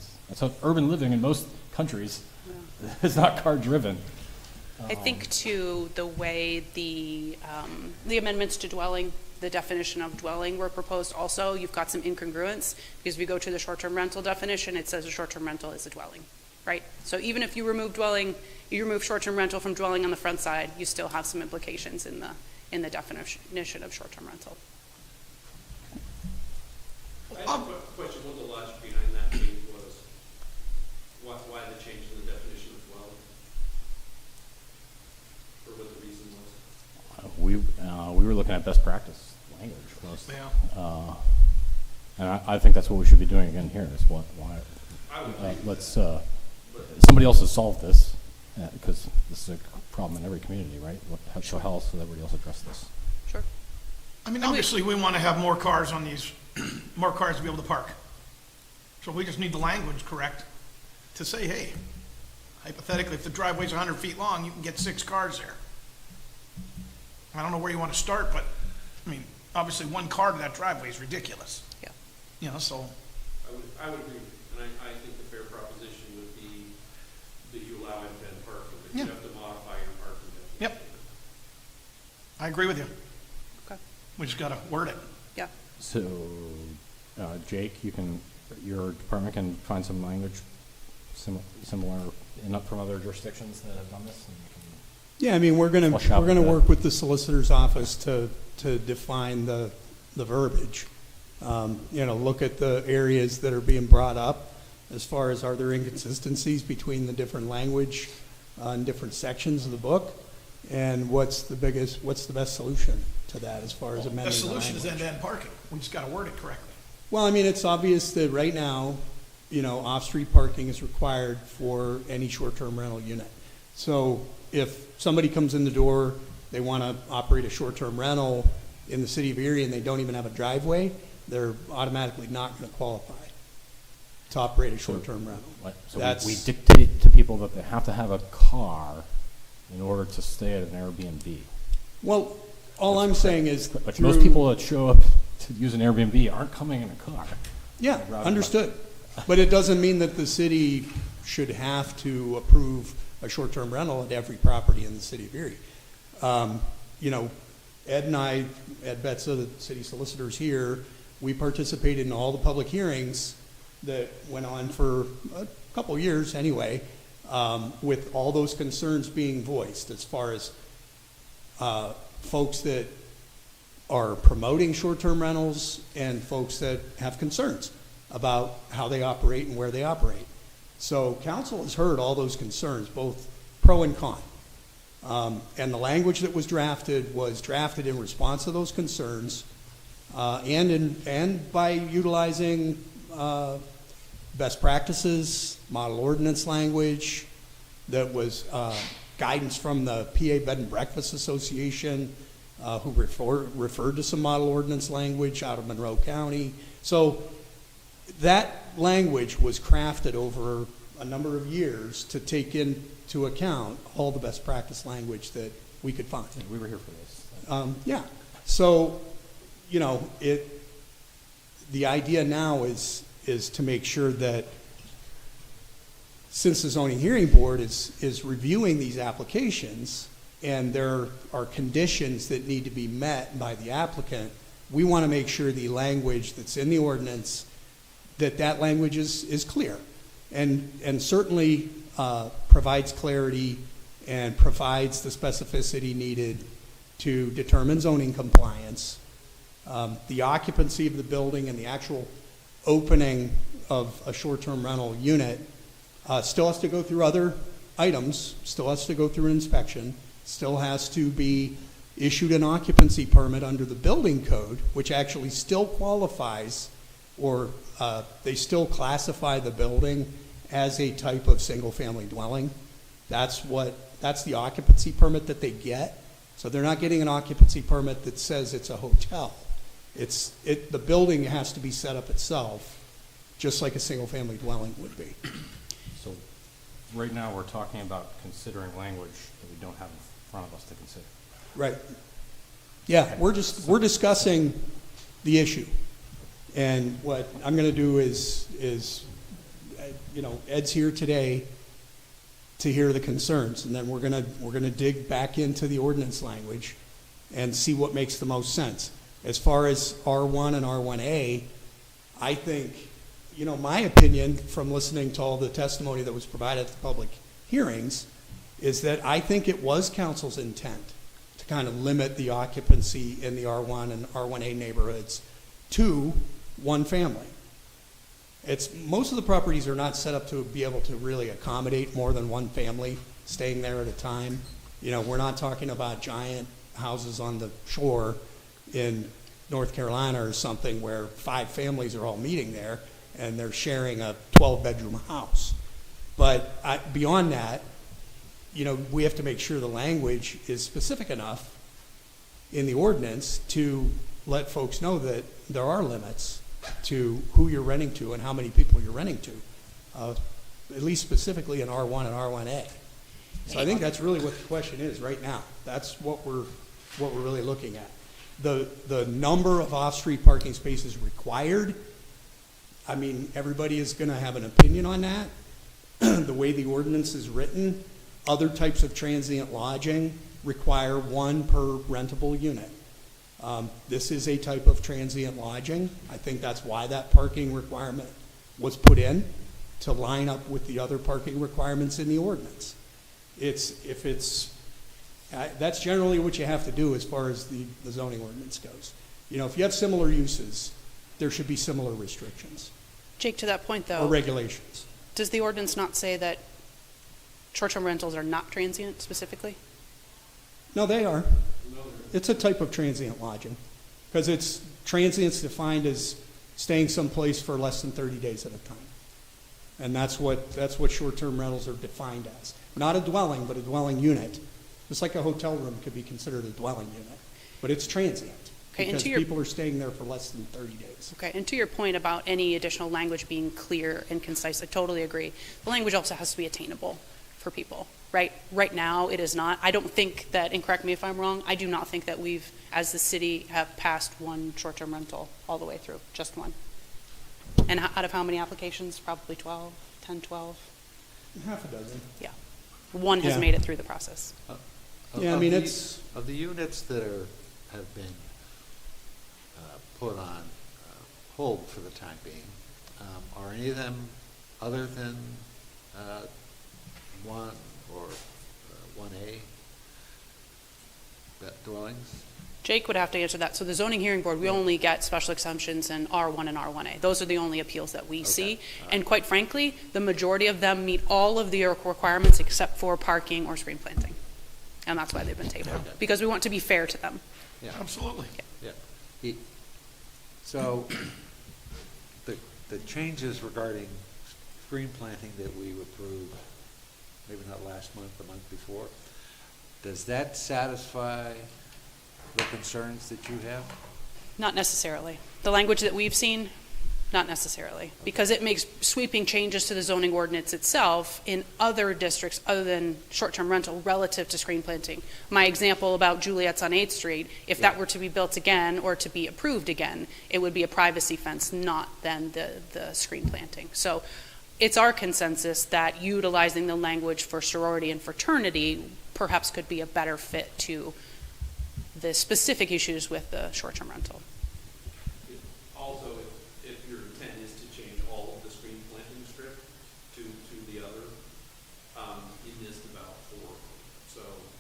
is. That's how urban living in most countries is not car driven. I think too, the way the amendments to dwelling, the definition of dwelling were proposed also, you've got some incongruence, because if you go to the short-term rental definition, it says a short-term rental is a dwelling, right? So even if you remove dwelling, you remove short-term rental from dwelling on the front side, you still have some implications in the definition of short-term rental. I have a question. What the logic behind that change was? Why the change in the definition of dwelling? Or what the reason was? We were looking at best practice language most. Yeah. And I think that's what we should be doing again here. Is why I would agree with let's that. somebody else has solved this because this is a problem in every community, right? So how else will everybody else address this? Sure. I mean, obviously, we want to have more cars on these, more cars to be able to park. So we just need the language correct to say, hey, hypothetically, if the driveway's 100 feet long, you can get 6 cars there. I don't know where you want to start, but, I mean, obviously, 1 car to that driveway is ridiculous. Yeah. You know, so, I would agree, and I think the fair proposition would be that you allow end-to-end parking, that you Yeah. have to modify your parking definition. Yep. I agree with you. Okay. We just got to word it. Yeah. So, Jake, your department can find some language similar from other jurisdictions that have done this. And we can Yeah, I mean, we're gonna Flush out with that. work with the solicitor's office to define the verbiage. Look at the areas that are being brought up as far as are there inconsistencies between the different language in different sections of the book, and what's the best solution to that as far as amending The the solution is language. end-to-end parking. We just got to word it correctly. Well, I mean, it's obvious that right now, off-street parking is required for any short-term rental unit. So if somebody comes in the door, they want to operate a short-term rental in the city of Erie and they don't even have a driveway, they're automatically not going to qualify to operate a short-term rental. So we dictate to people that they have to have a car in order to stay at an Airbnb. Well, all I'm saying is But through- most people that show up to use an Airbnb aren't coming in a car. Yeah, I'd rather understood. But it doesn't mean that the city should have to approve a short-term rental at every property in the city of Erie. Ed and I, Ed Betza, the city solicitors here, we participated in all the public hearings that went on for a couple years anyway, with all those concerns being voiced as far as folks that are promoting short-term rentals and folks that have concerns about how they operate and where they operate. So council has heard all those concerns, both pro and con. And the language that was drafted in response to those concerns, and by utilizing best practices, model ordinance language, that was guidance from the PA Bed and Breakfast Association, who referred to some model ordinance language out of Monroe County. So that language was crafted over a number of years to take into account all the best practice language that we could find. Yeah, we were here for this. Yeah. So, the idea now is to make sure that since the zoning hearing board is reviewing these applications and there are conditions that need to be met by the applicant, we want to make sure the language that's in the ordinance, that language is clear and certainly provides clarity and provides the specificity needed to determine zoning compliance. The occupancy of the building and the actual opening of a short-term rental unit still has to go through other items, still has to go through an inspection, still has to be issued an occupancy permit under the building code, which actually still qualifies, or they still classify the building as a type of single-family dwelling. That's the occupancy permit that they get. So they're not getting an occupancy permit that says it's a hotel. The building has to be set up itself, just like a single-family dwelling would be. So right now we're talking about considering language that we don't have in front of us to consider. Right. Yeah, we're discussing the issue. And what I'm going to do is Ed's here today to hear the concerns, and then we're gonna dig back into the ordinance language and see what makes the most sense. As far as R1 and R1A, I think, my opinion from listening to all the testimony that was provided at the public hearings is that I think it was council's intent to kind of limit the occupancy in the R1 and R1A neighborhoods to one family. Most of the properties are not set up to be able to really accommodate more than one family staying there at a time. We're not talking about giant houses on the shore in North Carolina or something where 5 families are all meeting there and they're sharing a 12-bedroom house. But beyond that, we have to make sure the language is specific enough in the ordinance to let folks know that there are limits to who you're renting to and how many people you're renting to, at least specifically in R1 and R1A. So I think that's really what the question is right now. That's what we're really looking at. The number of off-street parking spaces required, everybody is going to have an opinion on that. The way the ordinance is written, other types of transient lodging require 1 per rentable unit. This is a type of transient lodging. I think that's why that parking requirement was put in, to line up with the other parking requirements in the ordinance. That's generally what you have to do as far as the zoning ordinance goes. If you have similar uses, there should be similar restrictions Jake, to that point, or though, regulations. does the ordinance not say that short-term rentals are not transient specifically? No, they are. It's a type of transient lodging, because it's transient's defined as staying someplace for less than 30 days at a time. And that's what short-term rentals are defined as. Not a dwelling, but a dwelling unit. Just like a hotel room could be considered a dwelling unit, but it's transient. Okay, and because to your- people are staying there for less than 30 days. Okay, and to your point about any additional language being clear and concise, I totally agree. The language also has to be attainable for people, right? Right now, it is not. I don't think that, and correct me if I'm wrong, I do not think that we've, as the city, have passed one short-term rental all the way through, just one. And out of how many applications? Probably 12, 10, 12? Half a dozen. Yeah. One has Yeah. made it through the process. Yeah, it's... Of the units that have been put on hold for the time being, are any of them other than 1 or 1A dwellings? Jake would have to answer that. So the zoning hearing board, we only get special exemptions in R1 and R1A. Those are the only appeals that we see. All right. And quite frankly, the majority of them meet all of the requirements except for parking or screen planting. And that's why they've been tabled, Okay. because we want to be fair to them. Yeah. Absolutely. Yeah. So the changes regarding screen planting that we approved, maybe not last month, the month before, does that satisfy the concerns that you have? Not necessarily. The language that we've seen, not necessarily, because it makes sweeping changes to the zoning ordinance itself in other districts other than short-term rental relative to screen planting. My example about Juliet's on 8th Street, if that were to be built again or to be approved again, it would be a privacy fence, not then the screen planting. So it's our consensus that utilizing the language for sorority and fraternity perhaps could be a better fit to the specific issues with the short-term rental. Also, if your intent is to change all of the screen planting strip to the other, you missed about 4 of them.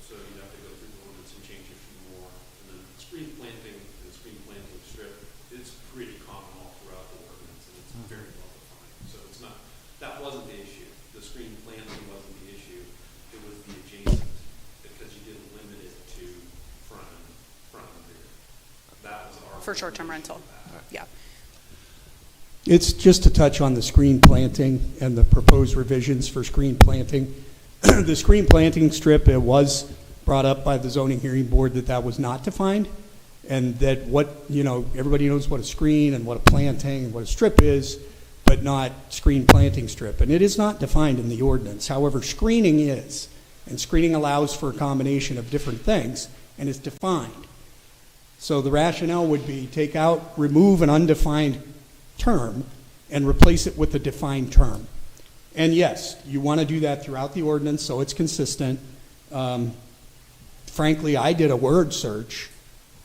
So you'd have to go through the ordinance and change a few more. And then screen planting and screen planting strip, it's pretty common all throughout the ordinance, and it's very well defined. So it's not, that wasn't the issue. The screen planting wasn't the issue. It was the adjacent, because you didn't limit it to front and rear. That was our. For short-term rental. Yeah. It's just to touch on the screen planting and the proposed revisions for screen planting. The screen planting strip, it was brought up by the zoning hearing board that was not defined, and that everybody knows what a screen and what a planting and what a strip is, but not screen planting strip. And it is not defined in the ordinance. However, screening is, and screening allows for a combination of different things, and it's defined. So the rationale would be remove an undefined term and replace it with a defined term. And yes, you want to do that throughout the ordinance so it's consistent. Frankly, I did a word search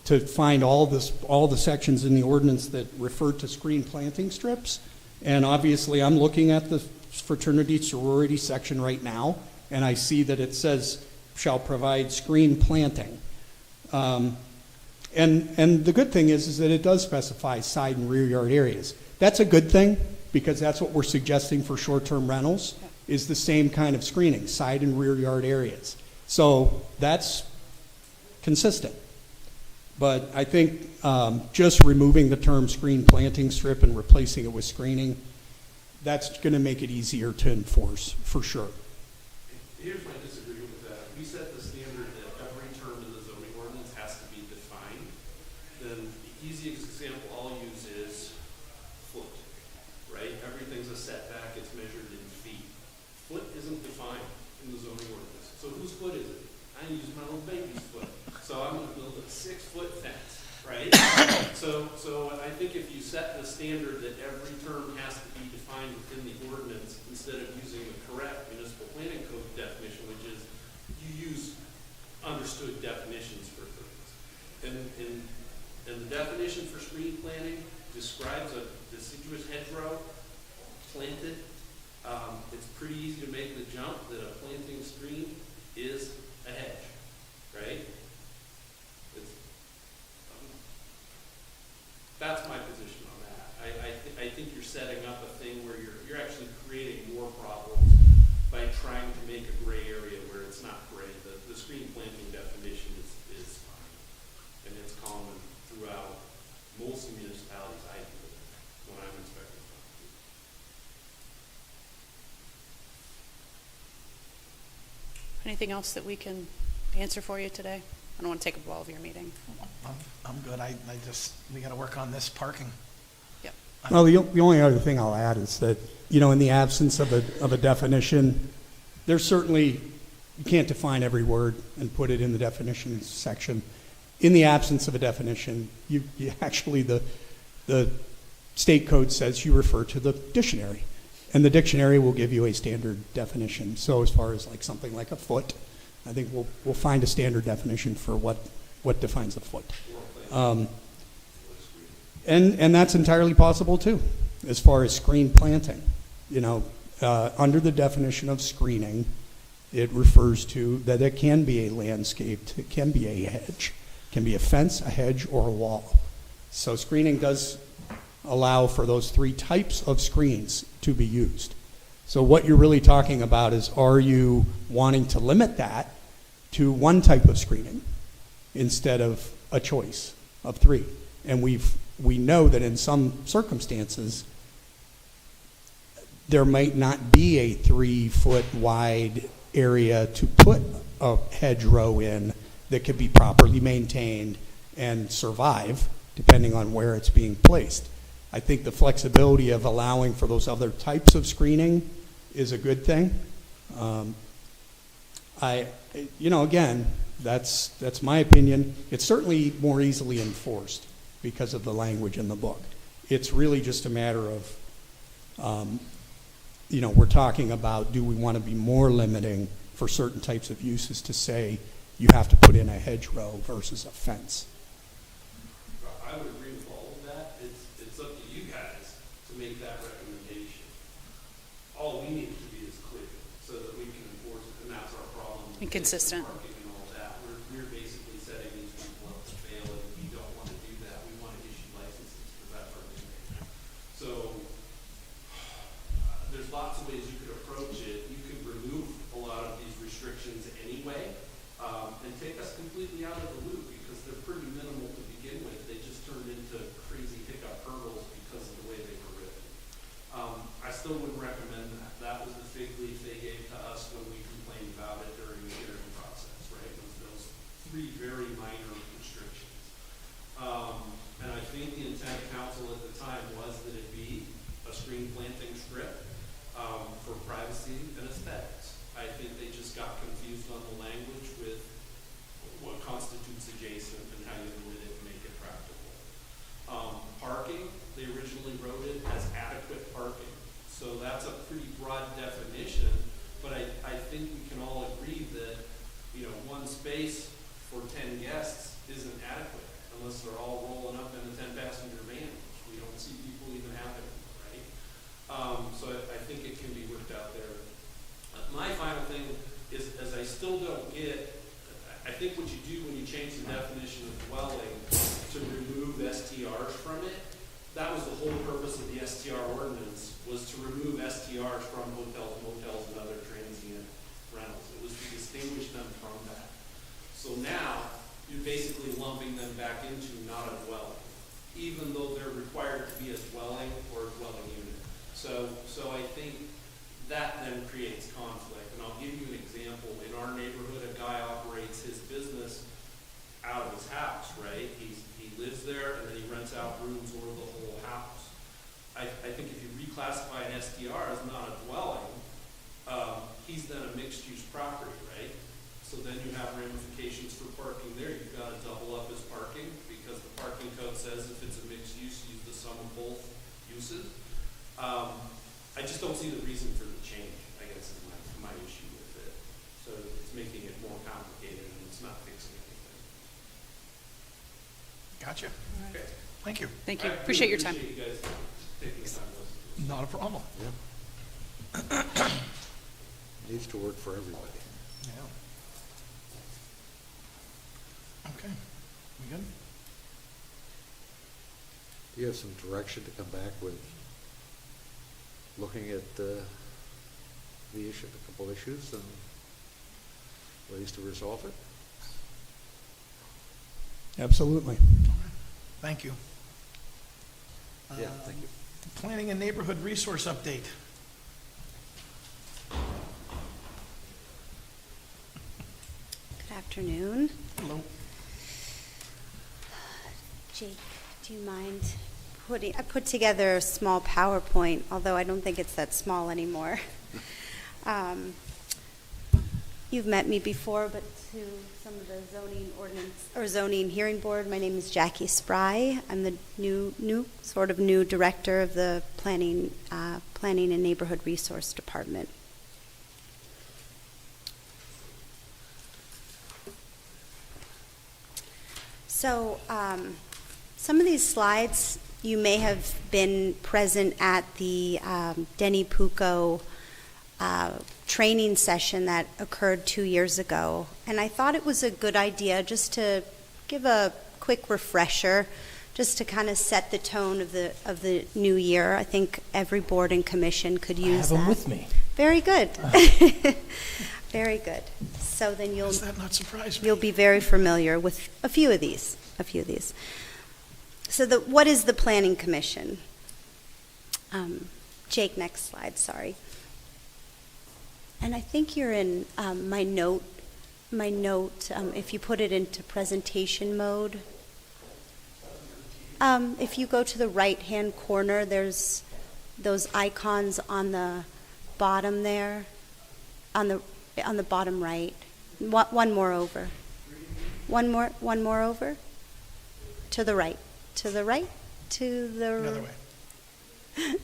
to find all the sections in the ordinance that refer to screen planting strips. And obviously, I'm looking at the fraternity sorority section right now, and I see that it says shall provide screen planting. And the good thing is that it does specify side and rear yard areas. That's a good thing, because that's what we're suggesting for short-term rentals, is the same kind of screening, side and rear yard areas. So that's consistent. But I think just removing the term screen planting strip and replacing it with screening, that's going to make it easier to enforce, for sure. Here's my disagreement with that. We set the standard that every term in the zoning ordinance has to be defined. Then the easiest example I'll use is foot, right? Everything's a setback, it's measured in feet. Foot isn't defined in the zoning ordinance. So whose foot is it? I use my little baby's foot. So I'm gonna build a 6-foot fence, right? So I think if you set the standard that every term has to be defined within the ordinance, instead of using the correct municipal planning code definition, which is you use understood definitions for things. And the definition for screen planting describes a deciduous hedgerow planted. It's pretty easy to make the jump that a planting screen is a hedge, right? That's my position on that. I think you're setting up a thing where you're actually creating more problems by trying to make a gray area where it's not gray. The screen planting definition is fine, and it's common throughout most municipalities I deal with when I'm inspecting property. Anything else that we can answer for you today? I don't want to take up all of your meeting. I'm good. We gotta work on this parking. Yep. Well, the only other thing I'll add is that, in the absence of a definition, there's certainly, you can't define every word and put it in the definitions section. In the absence of a definition, you actually, the state code says you refer to the dictionary, and the dictionary will give you a standard definition. So as far as like something like a foot, I think we'll find a standard definition for what defines a foot. And that's entirely possible too, as far as screen planting. Under the definition of screening, it refers to that it can be a landscaped, it can be a hedge, it can be a fence, a hedge, or a wall. So screening does allow for those 3 types of screens to be used. So what you're really talking about is, are you wanting to limit that to one type of screening instead of a choice of 3? And we know that in some circumstances, there might not be a 3-foot wide area to put a hedgerow in that could be properly maintained and survive, depending on where it's being placed. I think the flexibility of allowing for those other types of screening is a good thing. Again, that's my opinion. It's certainly more easily enforced because of the language in the book. It's really just a matter of, we're talking about, do we want to be more limiting for certain types of uses to say you have to put in a hedgerow versus a fence? I would agree with all of that. It's up to you guys to make that recommendation. All we need to be is clear so that we can enforce it, and that's our problem. And consistent. Parking and all that. We're basically setting these people up to fail, and we don't want to do that. We want to issue licenses for that purpose. So there's lots of ways you could approach it. You could remove a lot of these restrictions anyway, and take us completely out of the loop because they're pretty minimal to begin with. They just turned into crazy hiccup hurdles because of the way they were written. I still wouldn't recommend that. That was the fig leaf they gave to us when we complained about it during the hearing process, right? It was those 3 very minor restrictions. And I think the intent of council at the time was that it be a screen planting strip for privacy and aesthetics. I think they just got confused on the language with what constitutes adjacent and how you limit it and make it practical. Parking, they originally wrote it as adequate parking. So that's a pretty broad definition, but I think we can all agree that, you know, one space for 10 guests isn't adequate unless they're all rolling up in a 10-passenger van, which we don't see people even have anymore, right? So I think it can be worked out there. My final thing is, as I still don't get, I think what you do when you change the definition of dwelling to remove STRs from it, that was the whole purpose of the STR ordinance, was to remove STRs from hotels, motels, and other transient rentals. It was to distinguish them from that. So now, you're basically lumping them back into not a dwelling, even though they're required to be a dwelling or a dwelling unit. So I think that then creates conflict. And I'll give you an example. In our neighborhood, a guy operates his business out of his house, right? He lives there, and then he rents out rooms or the whole house. I think if you reclassify an STR as not a dwelling, he's then a mixed-use property, right? So then you have ramifications for parking there. You've got to double up his parking because the parking code says if it's a mixed use, use the sum of both uses. I just don't see the reason for the change, I guess, is my issue with it. So it's making it more complicated and it's not fixing anything. Gotcha. Okay. Thank you. Thank you. I really Appreciate your time. Appreciate you guys taking the time to listen to this. Not a problem. Needs to work for everybody. Yeah. Okay. We good? Do you have some direction to come back with looking at the issue, a couple issues and ways to resolve it? Absolutely. Thank you. Yeah, thank you. Planning and Neighborhood Resource Update. Good afternoon. Hello. Jake, do you mind I put together a small PowerPoint, although I don't think it's that small anymore. You've met me before, but to some of the zoning ordinance or zoning hearing board, my name is Jackie Spry. I'm the new director of the Planning and Neighborhood Resource Department. So some of these slides, you may have been present at the Denny Pucco training session that occurred 2 years ago. And I thought it was a good idea just to give a quick refresher, just to kind of set the tone of the new year. I think every board and commission could use that. I have them with me. Very good. Very good. So then Does that not surprise me? you'll be very familiar with a few of these. So what is the Planning Commission? Jake, next slide, sorry. And I think you're in my note, if you put it into presentation mode. If you go to the right-hand corner, there's those icons on the bottom there, on the bottom right. One more over. One more over. To the right. Another way.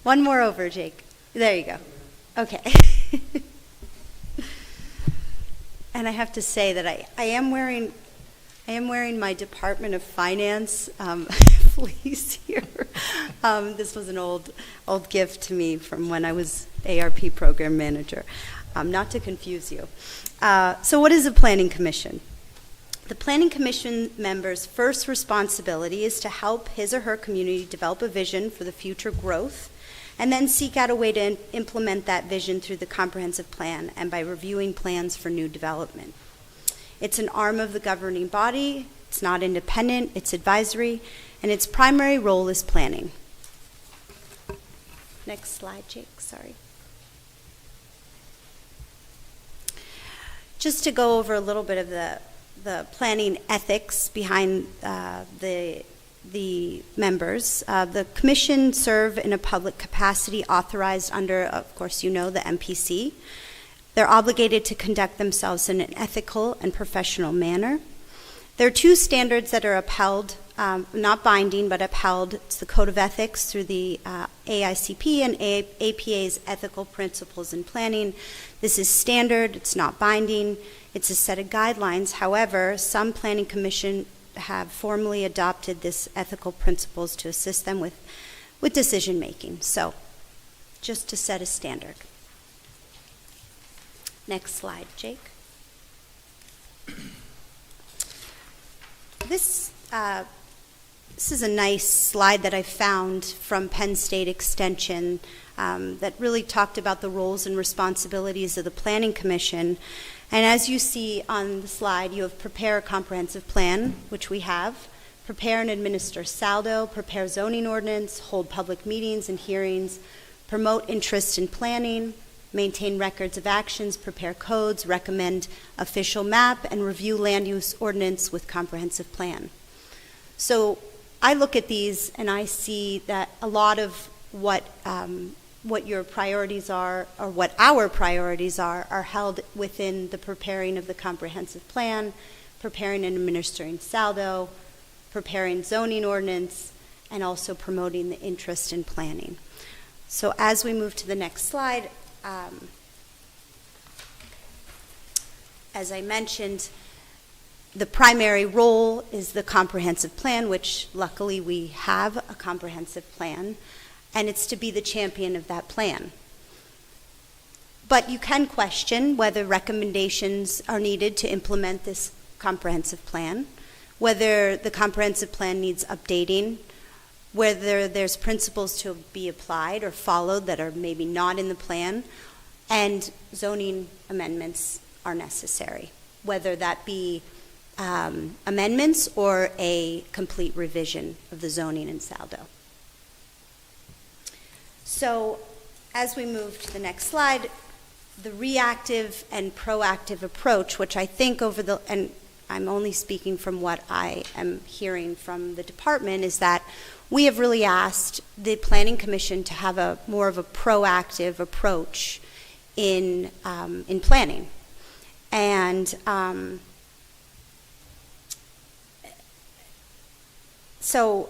One more over, Jake. There you go. Okay. And I have to say that I am wearing my Department of Finance fleece here. This was an old gift to me from when I was ARP program manager. Not to confuse you. So what is a Planning Commission? The Planning Commission member's first responsibility is to help his or her community develop a vision for the future growth and then seek out a way to implement that vision through the comprehensive plan and by reviewing plans for new development. It's an arm of the governing body, it's not independent, it's advisory, and its primary role is planning. Next slide, Jake, sorry. Just to go over a little bit of the planning ethics behind the members. The commission serve in a public capacity authorized under, of course, the MPC. They're obligated to conduct themselves in an ethical and professional manner. There are two standards that are upheld not binding, but upheld. It's the Code of Ethics through the AICP and APA's Ethical Principles in Planning. This is standard, it's not binding, it's a set of guidelines. However, some planning commission have formally adopted this ethical principles to assist them with decision-making. So, just to set a standard. Next slide, Jake. This is a nice slide that I found from Penn State Extension that really talked about the roles and responsibilities of the Planning Commission. And as you see on the slide, you have prepare a comprehensive plan, which we have, prepare and administer SALDO, prepare zoning ordinance, hold public meetings and hearings, promote interest in planning, maintain records of actions, prepare codes, recommend official map, and review land use ordinance with comprehensive plan. So I look at these and I see that a lot of what your priorities are, or what our priorities are held within the preparing of the comprehensive plan, preparing and administering SALDO, preparing zoning ordinance, and also promoting the interest in planning. So as we move to the next slide, as I mentioned, the primary role is the comprehensive plan, which luckily we have a comprehensive plan, and it's to be the champion of that plan. But you can question whether recommendations are needed to implement this comprehensive plan, whether the comprehensive plan needs updating, whether there's principles to be applied or followed that are maybe not in the plan, and zoning amendments are necessary, whether that be amendments or a complete revision of the zoning in SALDO. So as we move to the next slide, the reactive and proactive approach, which I think and I'm only speaking from what I am hearing from the department, is that we have really asked the Planning Commission to have more of a proactive approach in planning. And so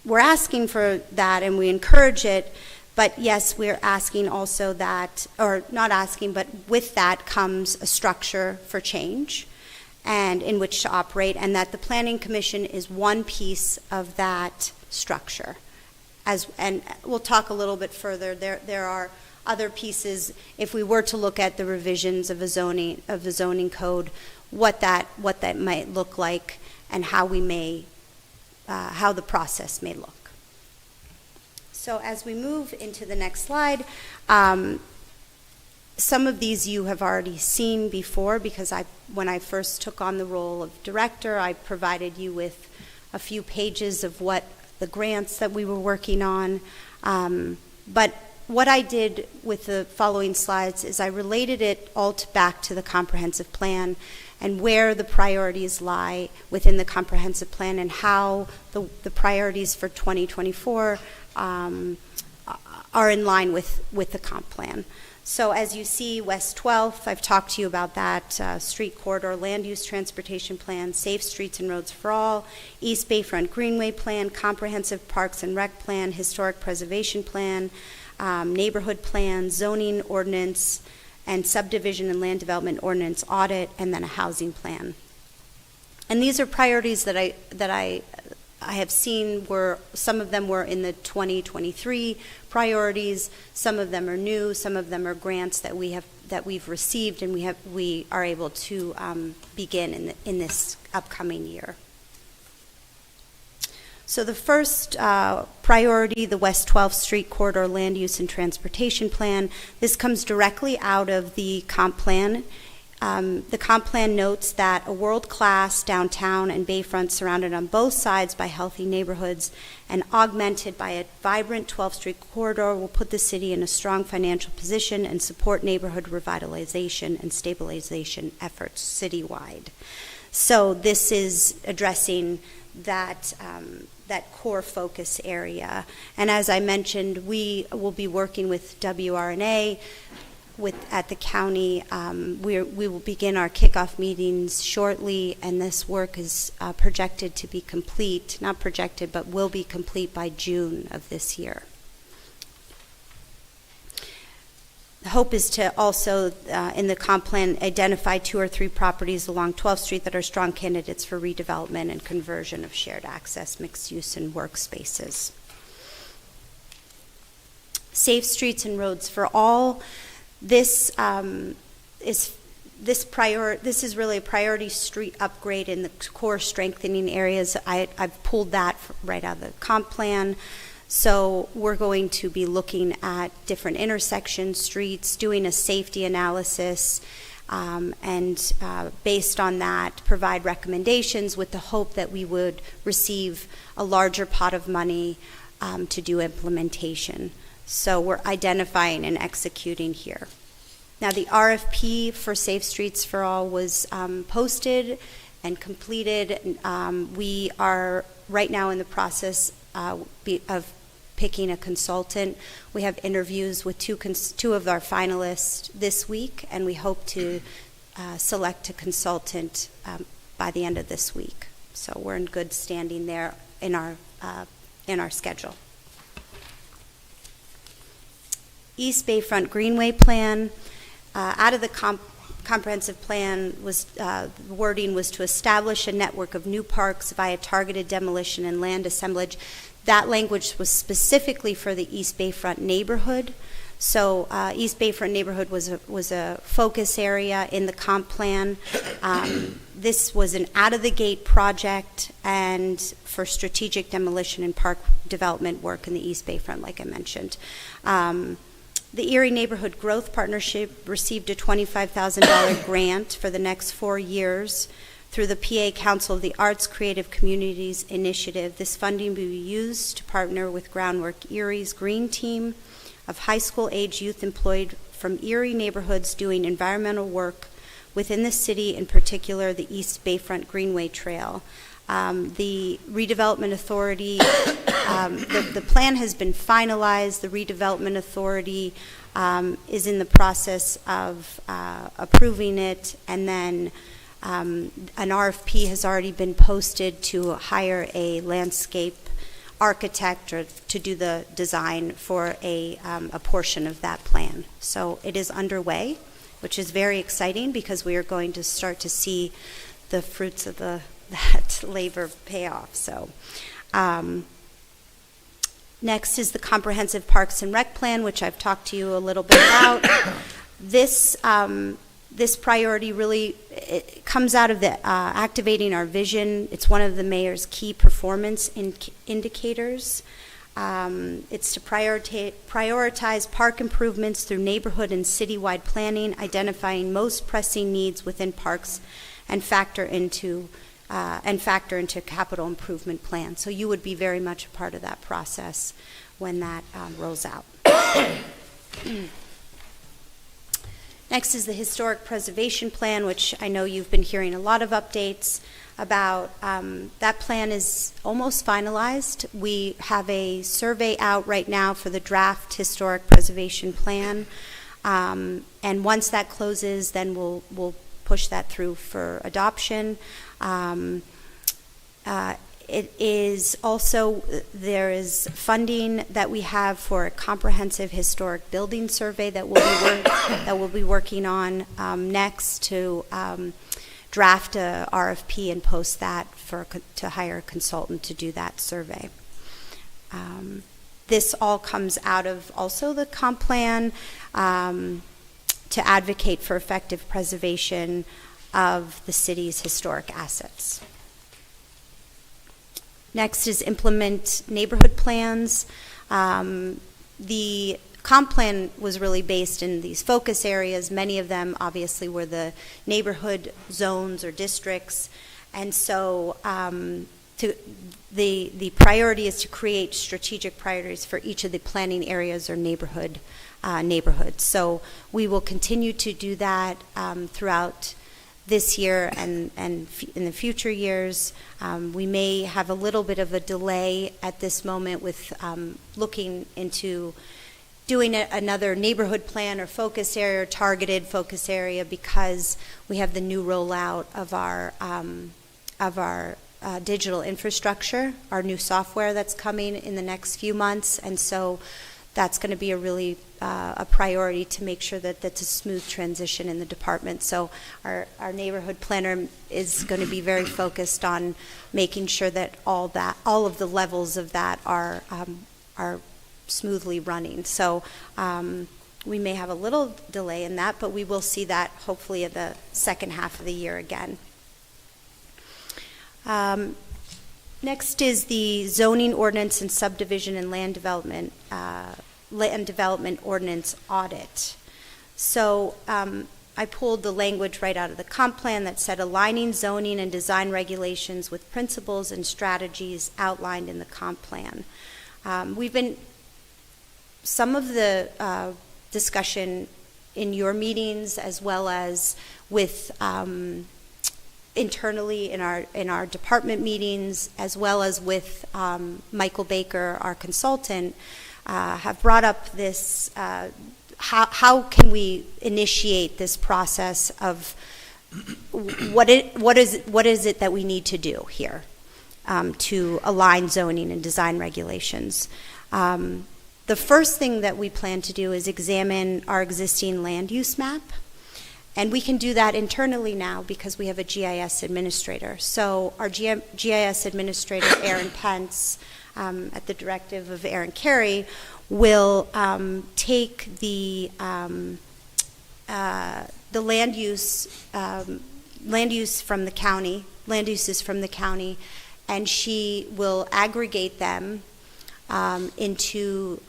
we're asking for that and we encourage it, but yes, we're asking also that, or not asking, but with that comes a structure for change and in which to operate, and that the Planning Commission is one piece of that structure. And we'll talk a little bit further. There are other pieces, if we were to look at the revisions of the zoning code, what that might look like and how the process may look. So as we move into the next slide, some of these you have already seen before, because when I first took on the role of director, I provided you with a few pages of what the grants that we were working on. But what I did with the following slides is I related it all back to the comprehensive plan and where the priorities lie within the comprehensive plan and how the priorities for 2024 are in line with the comp plan. So as you see, West 12th, I've talked to you about that, street corridor land use transportation plan, safe streets and roads for all, East Bayfront Greenway plan, comprehensive parks and rec plan, historic preservation plan, neighborhood plan, zoning ordinance, and subdivision and land development ordinance audit, and then a housing plan. And these are priorities that I have seen some of them were in the 2023 priorities, some of them are new, some of them are grants that we've received and we are able to begin in this upcoming year. So the first priority, the West 12th Street Corridor Land Use and Transportation Plan, this comes directly out of the comp plan. The comp plan notes that a world-class downtown and bayfront surrounded on both sides by healthy neighborhoods and augmented by a vibrant 12th Street corridor will put the city in a strong financial position and support neighborhood revitalization and stabilization efforts citywide. So this is addressing that core focus area. And as I mentioned, we will be working with WRNA at the county. We will begin our kickoff meetings shortly, and this work is projected to be complete, not projected, but will be complete by June of this year. The hope is to also, in the comp plan, identify 2 or 3 properties along 12th Street that are strong candidates for redevelopment and conversion of shared access, mixed use, and workspaces. Safe Streets and Roads for All. This is really a priority street upgrade in the core strengthening areas. I've pulled that right out of the comp plan. So we're going to be looking at different intersection streets, doing a safety analysis, and based on that, provide recommendations with the hope that we would receive a larger pot of money to do implementation. So we're identifying and executing here. Now, the RFP for Safe Streets for All was posted and completed. We are right now in the process of picking a consultant. We have interviews with two of our finalists this week, and we hope to select a consultant by the end of this week. So we're in good standing there in our schedule. East Bayfront Greenway Plan. Out of the comprehensive plan was wording was to establish a network of new parks via targeted demolition and land assemblage. That language was specifically for the East Bayfront neighborhood. So East Bayfront neighborhood was a focus area in the comp plan. This was an out-of-the-gate project and for strategic demolition and park development work in the East Bayfront, like I mentioned. The Erie Neighborhood Growth Partnership received a $25,000 grant for the next 4 years through the PA Council of the Arts Creative Communities Initiative. This funding will be used to partner with Groundwork Erie's Green Team of high school age youth employed from Erie neighborhoods doing environmental work within the city, in particular the East Bayfront Greenway Trail. The redevelopment authority, the plan has been finalized. The redevelopment authority is in the process of approving it, and then an RFP has already been posted to hire a landscape architect or to do the design for a portion of that plan. So it is underway, which is very exciting because we are going to start to see the fruits of that labor pay off. So next is the Comprehensive Parks and Rec Plan, which I've talked to you a little bit about. This priority really it comes out of the activating our vision. It's one of the mayor's key performance indicators. It's to prioritize park improvements through neighborhood and citywide planning, identifying most pressing needs within parks, and factor into capital improvement plan. So you would be very much a part of that process when that rolls out. Next is the Historic Preservation Plan, which I know you've been hearing a lot of updates about. That plan is almost finalized. We have a survey out right now for the draft Historic Preservation Plan. And once that closes, then we'll push that through for adoption. It is also, there is funding that we have for a comprehensive historic building survey that we'll be working on next to draft a RFP and post that to hire a consultant to do that survey. This all comes out of also the comp plan to advocate for effective preservation of the city's historic assets. Next is implement neighborhood plans. The comp plan was really based in these focus areas. Many of them obviously were the neighborhood zones or districts. And so the priority is to create strategic priorities for each of the planning areas or neighborhoods. So we will continue to do that throughout this year and in the future years. We may have a little bit of a delay at this moment with looking into doing another neighborhood plan or focus area or targeted focus area because we have the new rollout of our digital infrastructure, our new software that's coming in the next few months, and so that's going to be a really a priority to make sure that that's a smooth transition in the department. So our neighborhood planner is going to be very focused on making sure that all of the levels of that are smoothly running. So we may have a little delay in that, but we will see that hopefully in the second half of the year again. Next is the zoning ordinance and subdivision and land development ordinance audit. So I pulled the language right out of the comp plan that said aligning zoning and design regulations with principles and strategies outlined in the comp plan. Some of the discussion in your meetings as well as with internally in our department meetings, as well as with Michael Baker, our consultant, have brought up this, how can we initiate this process of what is it that we need to do here to align zoning and design regulations. The first thing that we plan to do is examine our existing land use map. And we can do that internally now because we have a GIS administrator. So our GIS administrator, Aaron Pence, at the directive of Aaron Carey, will take the land use from the county, land uses from the county, and she will aggregate them into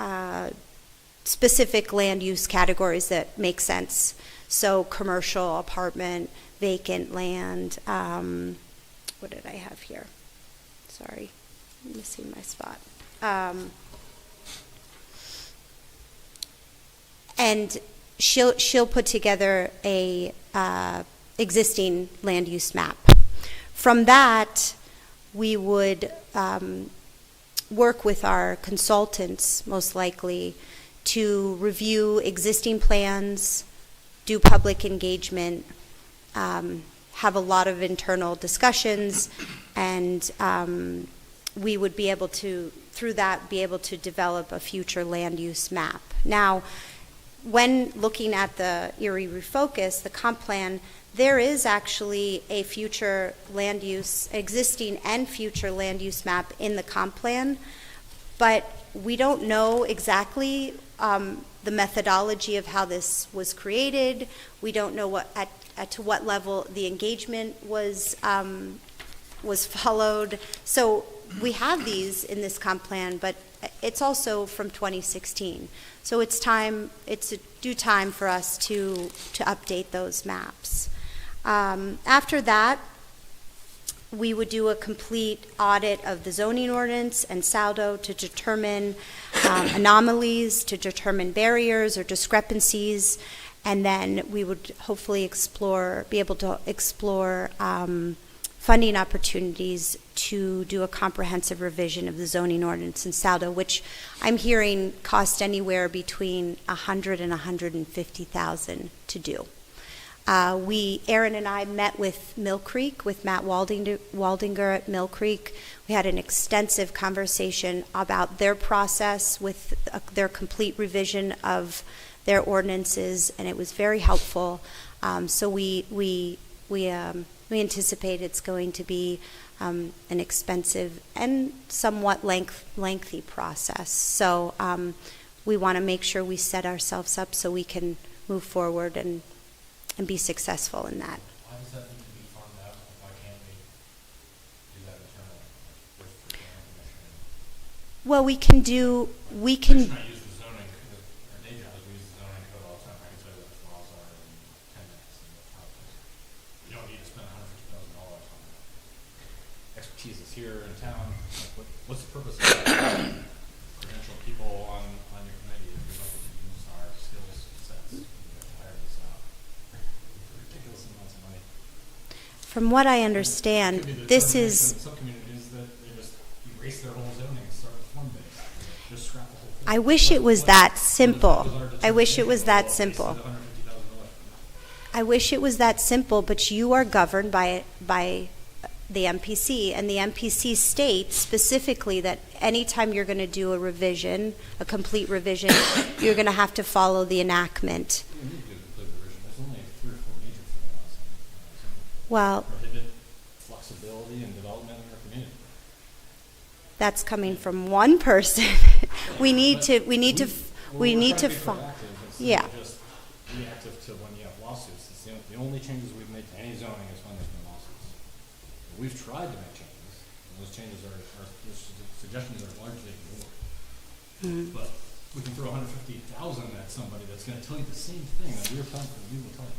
specific land use categories that make sense. So commercial, apartment, vacant land. What did I have here? Sorry, I'm missing my spot. And she'll put together a existing land use map. From that, we would work with our consultants, most likely, to review existing plans, do public engagement, have a lot of internal discussions, and we would be able to, through that, be able to develop a future land use map. Now, when looking at the Erie Refocus, the comp plan, there is actually a future land use, existing and future land use map in the comp plan, but we don't know exactly the methodology of how this was created. We don't know to what level the engagement was followed. So we have these in this comp plan, but it's also from 2016. So it's a due time for us to update those maps. After that, we would do a complete audit of the zoning ordinance and SALDO to determine anomalies, to determine barriers or discrepancies, and then we would hopefully be able to explore funding opportunities to do a comprehensive revision of the zoning ordinance and SALDO, which I'm hearing cost anywhere between $100,000 and $150,000 to do. Aaron and I met with Mill Creek, with Matt Waldinger at Mill Creek. We had an extensive conversation about their process with their complete revision of their ordinances, and it was very helpful. So we anticipate it's going to be an expensive and somewhat lengthy process. So we want to make sure we set ourselves up so we can move forward and be successful in that. Why does that need to be farmed out? Why can't we do that internally with the planning commission? Well, we can. Commission, I use the zoning, our day job is we use the zoning code all the time. I can tell you what the flaws are in 10 minutes. You don't need to spend $150,000 on that. Expertise is here in town. Like, what's the purpose of that? Credential people on your committee if you're not going to use our skills sets. You have to hire this out. Ridiculous amounts of money. From what I understand, this is. Some communities that they just erase their whole zoning and start with form-based. Just scrap the whole thing. I wish it was that simple. Those are I wish it was that determined. simple. They said $150,000. I wish it was that simple, but you are governed by the MPC, and the MPC states specifically that anytime you're going to do a revision, a complete revision, you're going to have to follow the enactment. We need to do a complete revision. There's only 3 or 4 major things. Well, Prohibit flexibility and development in our community. that's coming from one person. we need to We're trying to be follow. proactive instead Yeah. of just reactive to when you have lawsuits. It's the only changes we've made to any zoning is when there's been lawsuits. We've tried to make changes, and those changes those suggestions are largely ignored. But we can throw $150,000 at somebody that's gonna tell you the same thing that we will tell you.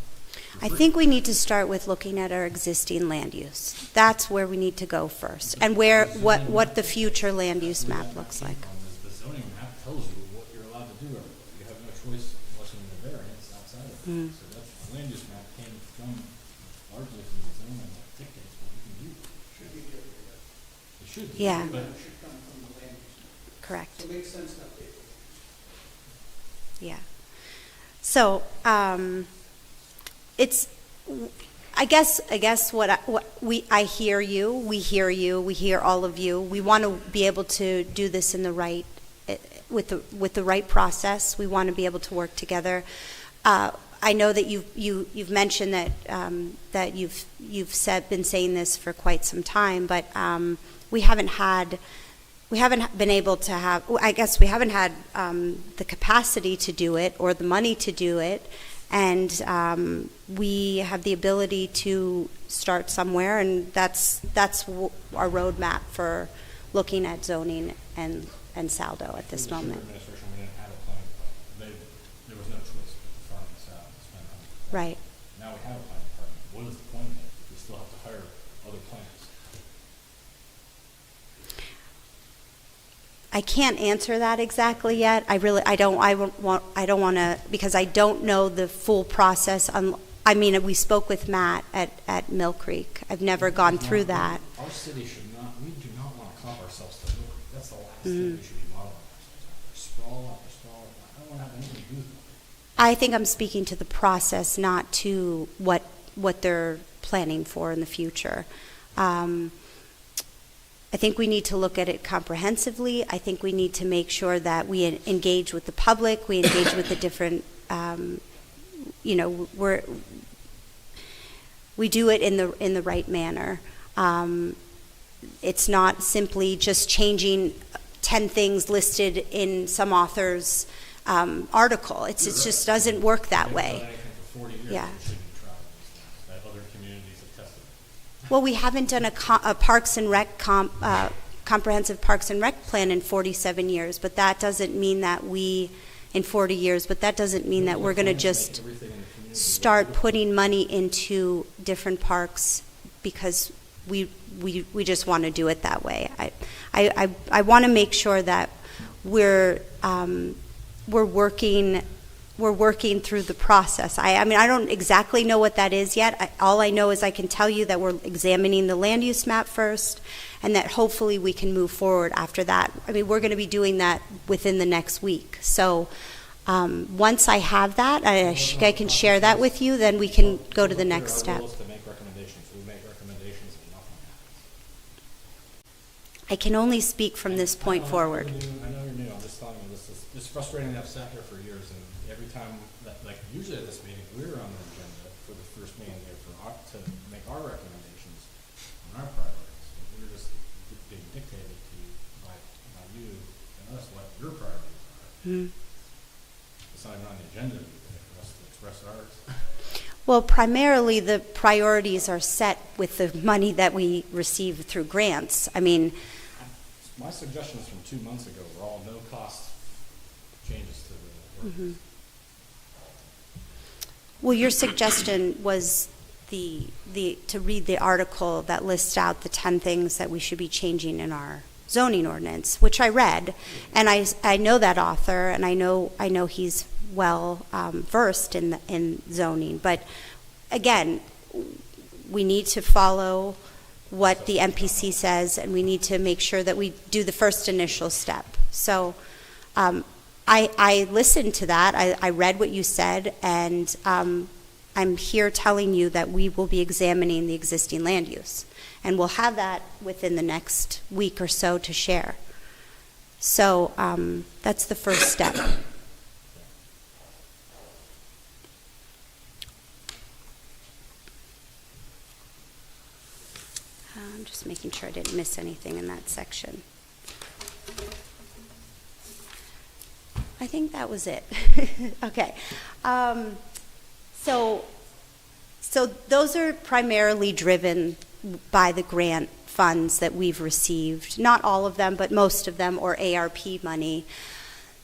I think we need to start with looking at our existing land use. That's where we need to go first, and what the future land use map looks like. The zoning map tells you what you're allowed to do, or you have no choice unless you need a variance outside of it. So that's, the land use map came from, largely from the zoning that dictates what we can do. It should be. Yeah. But Correct. it makes sense to update. Yeah. So, it's, I guess I hear you, we hear all of you. We want to be able to do this in the right, with the right process. We want to be able to work together. I know that you've mentioned that that you've been saying this for quite some time, but we haven't been able to have, I guess we haven't had the capacity to do it or the money to do it, and we have the ability to start somewhere, and that's our roadmap for looking at zoning and saldo at this moment. Administration, we didn't have a planning department. There was no choice but to farm this out and spend $100,000. Right. Now we have a planning department. What is the point of it if we still have to hire other planners? I can't answer that exactly yet. I don't want to, because I don't know the full process. I mean, we spoke with Matt at Mill Creek. I've never gone through that. Our city we do not want to comp ourselves to Mill Creek. That's the last thing we should be modeling ourselves after. Sprawl after sprawl. I don't want to have anything to do with it. I think I'm speaking to the process, not to what they're planning for in the future. I think we need to look at it comprehensively. I think we need to make sure that we engage with the public, we engage with the different, we do it in the right manner. It's not simply just changing 10 things listed in some author's article. It just doesn't work that We haven't way. done anything for 40 years. Yeah. We shouldn't be trying these things. That other communities have tested it. Well, we haven't done a Parks and Rec comprehensive Parks and Rec plan in 47 years, but that doesn't mean that in 40 years, but that doesn't mean that we're going to just Everything in the community. start putting money into different parks because we just want to do it that way. I want to make sure that we're working through the process. I mean, I don't exactly know what that is yet. All I know is I can tell you that we're examining the land use map first, and that hopefully we can move forward after that. I mean, we're going to be doing that within the next week. So once I have that, I can share that with you, then we can go to the next step. Our goal is to make recommendations. We make recommendations and nothing happens. I can only speak from this point forward. I know you're new. I'm just telling you, it's frustrating that I've sat here for years, and every time, usually at this meeting, we're on the agenda for the first meeting here to make our recommendations on our priorities. We're just being dictated to by you and us what your priorities are. It's not even on the agenda for us to express ours. Well, primarily the priorities are set with the money that we receive through grants. I mean, My suggestions from 2 months ago were all no-cost changes to the ordinance. well, your suggestion was to read the article that lists out the 10 things that we should be changing in our zoning ordinance, which I read, and I know that author, and I know he's well versed in zoning. But again, we need to follow what the MPC says, and we need to make sure that we do the first initial step. So I listened to that. I read what you said, and I'm here telling you that we will be examining the existing land use. And we'll have that within the next week or so to share. So that's the first step. I'm just making sure I didn't miss anything in that section. I think that was it. Okay. So those are primarily driven by the grant funds that we've received. Not all of them, but most of them, or ARP money.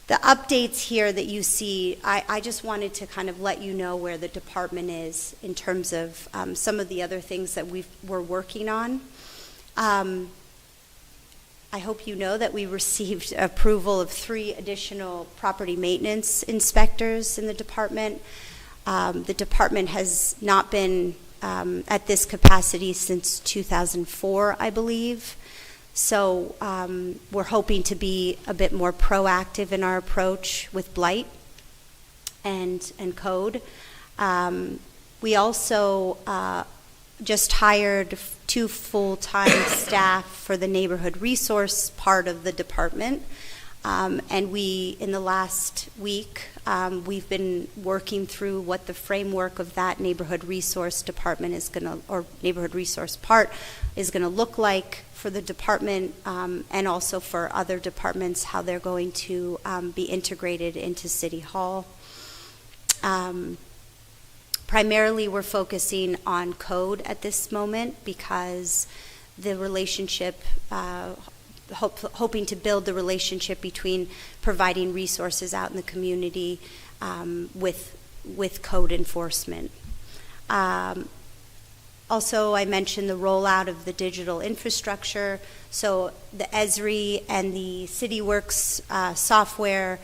The updates here that you see, I just wanted to kind of let you know where the department is in terms of some of the other things that we're working on. I hope you know that we received approval of 3 additional property maintenance inspectors in the department. The department has not been at this capacity since 2004, I believe. So we're hoping to be a bit more proactive in our approach with blight and code. We also just hired 2 full-time staff for the neighborhood resource part of the department. And we, in the last week, we've been working through what the framework of that neighborhood resource department is going to, or neighborhood resource part, is going to look like for the department, and also for other departments, how they're going to be integrated into City Hall. Primarily, we're focusing on code at this moment because the relationship, hoping to build the relationship between providing resources out in the community with code enforcement. Also, I mentioned the rollout of the digital infrastructure. So the Esri and the CityWorks software,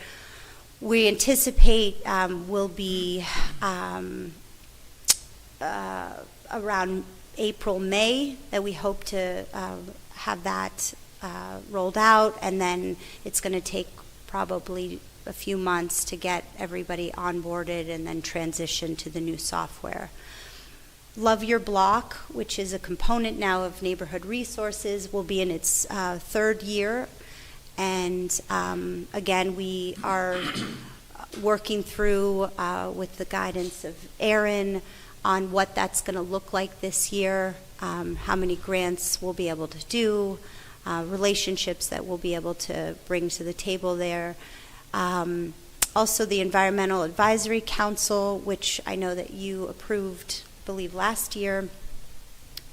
we anticipate will be around April, May, that we hope to have that rolled out, and then it's going to take probably a few months to get everybody onboarded and then transition to the new software. Love Your Block, which is a component now of Neighborhood Resources, will be in its 3rd year. And again, we are working through with the guidance of Aaron on what that's going to look like this year, how many grants we'll be able to do, relationships that we'll be able to bring to the table there. Also, the Environmental Advisory Council, which I know that you approved, I believe, last year.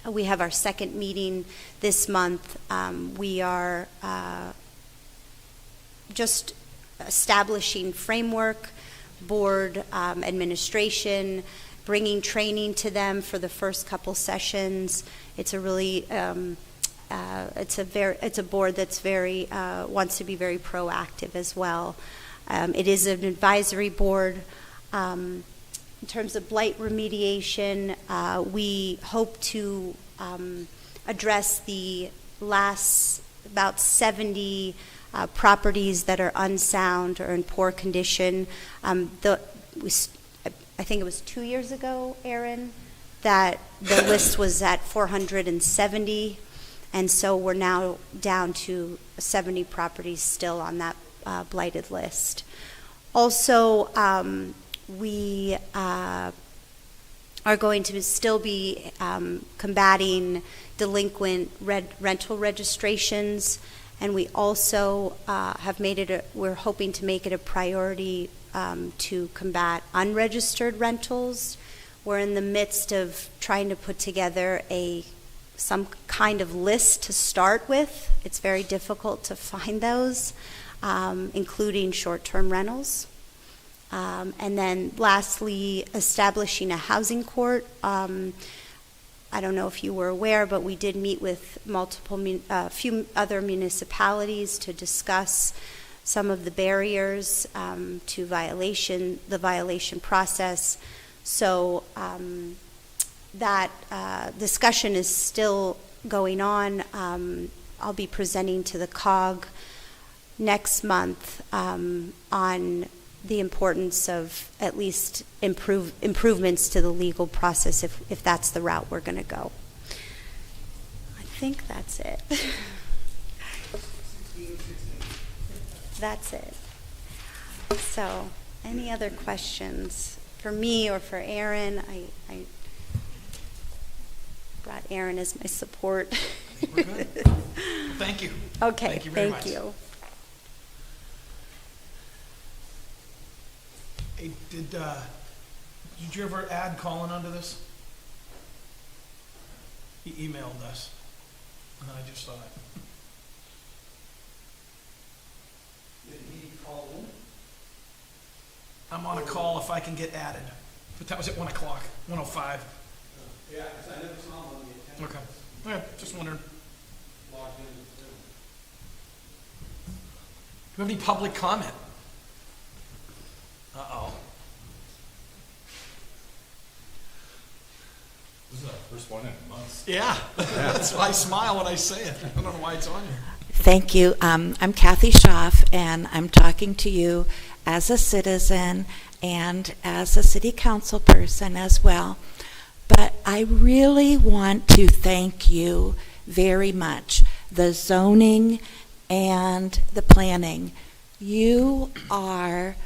We have our 2nd meeting this month. We are just establishing framework, board administration, bringing training to them for the first couple sessions. It's a really it's a board that's very wants to be very proactive as well. It is an advisory board. In terms of blight remediation, we hope to address the last about 70 properties that are unsound or in poor condition. I think it was 2 years ago, Aaron, that the list was at 470, and so we're now down to 70 properties still on that blighted list. Also, we are going to still be combating delinquent rental registrations, and we also have made it we're hoping to make it a priority to combat unregistered rentals. We're in the midst of trying to put together some kind of list to start with. It's very difficult to find those, including short-term rentals. And then lastly, establishing a housing court. I don't know if you were aware, but we did meet with a few other municipalities to discuss some of the barriers to the violation process. So that discussion is still going on. I'll be presenting to the COG next month on the importance of at least improvements to the legal process if that's the route we're going to go. I think that's it. That's it. So, any other questions for me or for Aaron? I brought Aaron as my support. We're good. Thank you. Okay, Thank you very thank much. you. Hey, did you ever add Colin onto this? He emailed us, and I just saw it. Did he call in? I'm on a call if I can get added, but that was at 1 o'clock, 1:05. Yeah, because I never saw him on the agenda. Okay. Yeah, just wondering. Logged in. Do you have any public comment? Uh-oh. This is our first one in months. Yeah, that's why I smile when I say it. I don't know why it's on here. Thank you. I'm Kathy Schaff, and I'm talking to you as a citizen and as a city council person as well. But I really want to thank you very much, the zoning and the planning. You are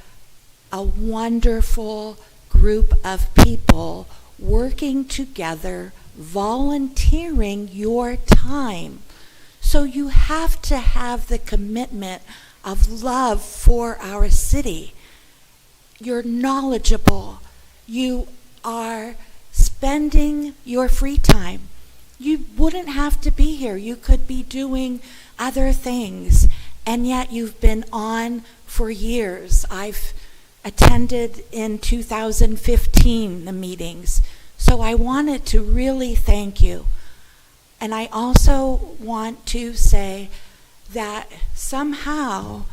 a wonderful group of people working together, volunteering your time. So you have to have the commitment of love for our city. You're knowledgeable. You are spending your free time. You wouldn't have to be here. You could be doing other things, and yet you've been on for years. I've attended in 2015 the meetings, so I wanted to really thank you. And I also want to say that somehow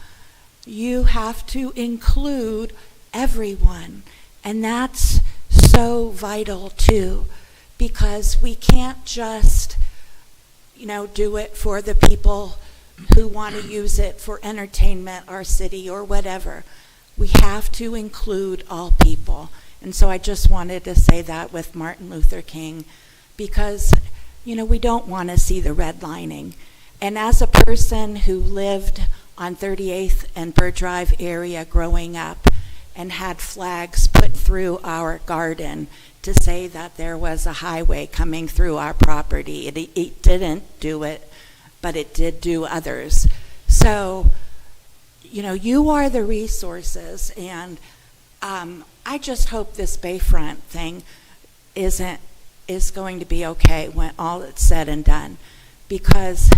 you have to include everyone, and that's so vital too, because we can't just, do it for the people who want to use it for entertainment, our city, or whatever. We have to include all people. And so I just wanted to say that with Martin Luther King, because we don't want to see the redlining. And as a person who lived on 38th and Bird Drive area growing up and had flags put through our garden to say that there was a highway coming through our property, it didn't do it, but it did do others. So, you are the resources, and I just hope this Bayfront thing is going to be okay when all is said and done, because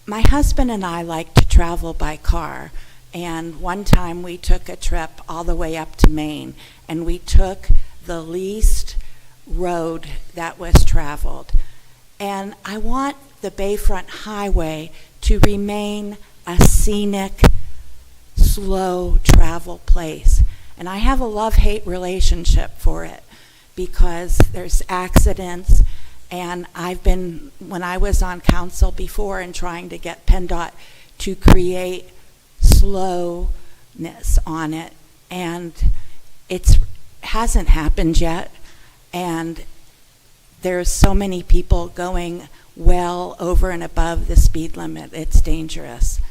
my husband and I like to travel by car, and one time we took a trip all the way up to Maine, and we took the least road that was traveled. And I want the Bayfront Highway to remain a scenic, slow travel place. And I have a love-hate relationship for it, because there's accidents, and when I was on council before and trying to get PennDOT to create slowness on it, and it hasn't happened yet, and there's so many people going well over and above the speed limit. It's dangerous.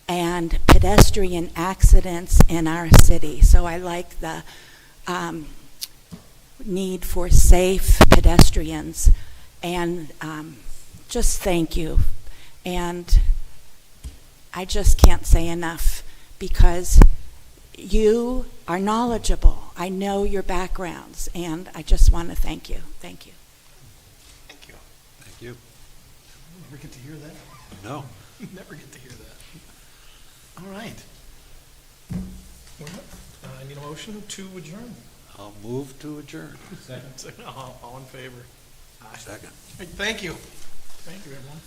And pedestrian accidents in our city. So I like the need for safe pedestrians, and just thank you. And I just can't say enough, because you are knowledgeable. I know your backgrounds, and I just want to thank you. Thank you. Thank you. Thank you. Never get to hear that. No. Never get to hear that. All right. I need a motion to adjourn. I'll move to adjourn. Second. All in favor? Aye. Second. Thank you. Thank you, everyone.